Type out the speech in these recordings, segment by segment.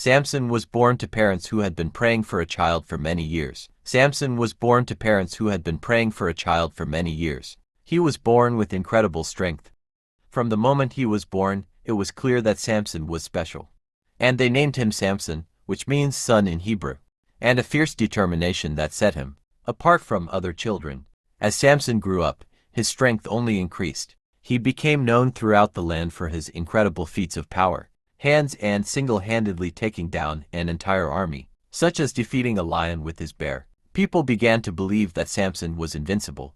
Samson was born to parents who had been praying for a child for many years. Samson was born to parents who had been praying for a child for many years. He was born with incredible strength. From the moment he was born, it was clear that Samson was special. And they named him Samson, which means son in Hebrew, and a fierce determination that set him apart from other children. As Samson grew up, his strength only increased. He became known throughout the land for his incredible feats of power, hands and single-handedly taking down an entire army, such as defeating a lion with his bear. People began to believe that Samson was invincible,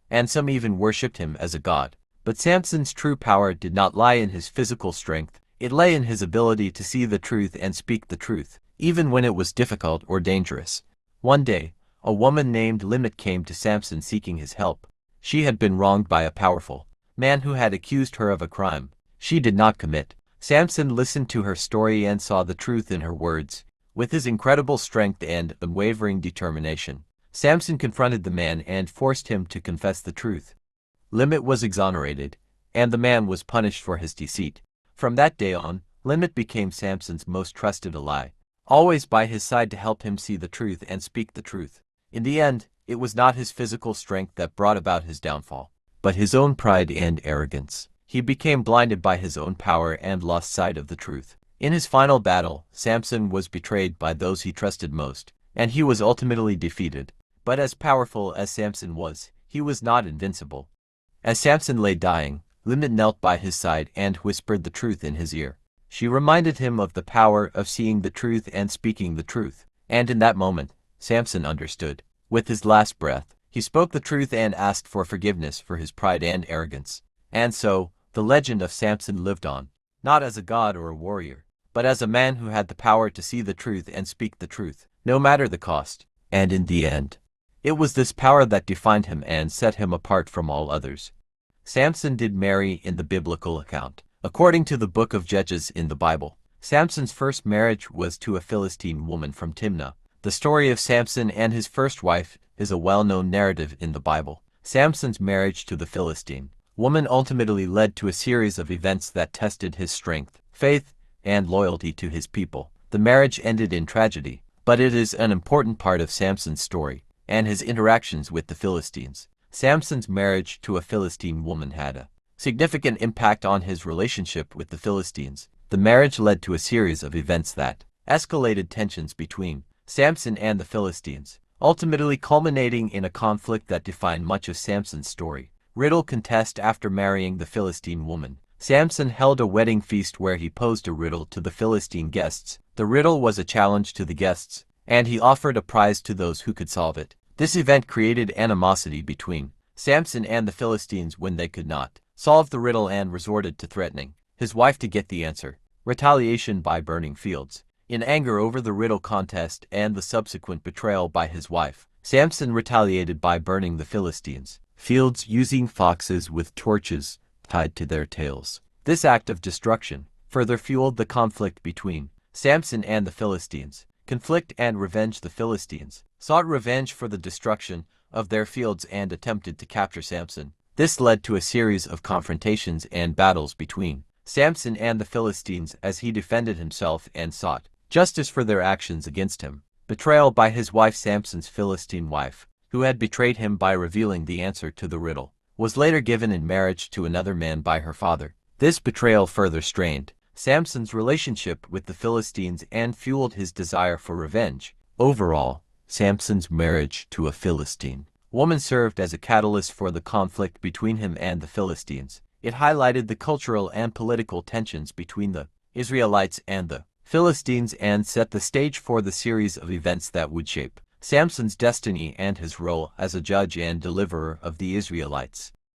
and some even worshipped him as a god. But Samson's true power did not lie in his physical strength. It lay in his ability to see the truth and speak the truth, even when it was difficult or dangerous. One day, a woman named Limit came to Samson seeking his help. She had been wronged by a powerful man who had accused her of a crime she did not commit. Samson listened to her story and saw the truth in her words. With his incredible strength and unwavering determination, Samson confronted the man and forced him to confess the truth. Limit was exonerated, and the man was punished for his deceit. From that day on, Limit became Samson's most trusted ally, always by his side to help him see the truth and speak the truth. In the end, it was not his physical strength that brought about his downfall, but his own pride and arrogance. He became blinded by his own power and lost sight of the truth. In his final battle, Samson was betrayed by those he trusted most, and he was ultimately defeated. But as powerful as Samson was, he was not invincible. As Samson lay dying, Limit knelt by his side and whispered the truth in his ear. She reminded him of the power of seeing the truth and speaking the truth. And in that moment, Samson understood. With his last breath, he spoke the truth and asked for forgiveness for his pride and arrogance. And so, the legend of Samson lived on, not as a god or a warrior, but as a man who had the power to see the truth and speak the truth, no matter the cost. And in the end, it was this power that defined him and set him apart from all others. Samson did marry in the biblical account. According to the book of Judges in the Bible, Samson's first marriage was to a Philistine woman from Timnah. The story of Samson and his first wife is a well-known narrative in the Bible. Samson's marriage to the Philistine woman ultimately led to a series of events that tested his strength, faith, and loyalty to his people. The marriage ended in tragedy, but it is an important part of Samson's story and his interactions with the Philistines. Samson's marriage to a Philistine woman had a significant impact on his relationship with the Philistines. The marriage led to a series of events that escalated tensions between Samson and the Philistines, ultimately culminating in a conflict that defined much of Samson's story. Riddle contest. After marrying the Philistine woman, Samson held a wedding feast where he posed a riddle to the Philistine guests. The riddle was a challenge to the guests, and he offered a prize to those who could solve it. This event created animosity between Samson and the Philistines when they could not solve the riddle and resorted to threatening his wife to get the answer. Retaliation by burning fields. In anger over the riddle contest and the subsequent betrayal by his wife, Samson retaliated by burning the Philistines' fields using foxes with torches tied to their tails. This act of destruction further fueled the conflict between Samson and the Philistines. Conflict and revenge. The Philistines sought revenge for the destruction of their fields and attempted to capture Samson. This led to a series of confrontations and battles between Samson and the Philistines as he defended himself and sought justice for their actions against him. Betrayal by his wife. Samson's Philistine wife, who had betrayed him by revealing the answer to the riddle, was later given in marriage to another man by her father. This betrayal further strained Samson's relationship with the Philistines and fueled his desire for revenge. Overall, Samson's marriage to a Philistine woman served as a catalyst for the conflict between him and the Philistines. It highlighted the cultural and political tensions between the Israelites and the Philistines and set the stage for the series of events that would shape Samson's destiny and his role as a judge and deliverer of the Israelites.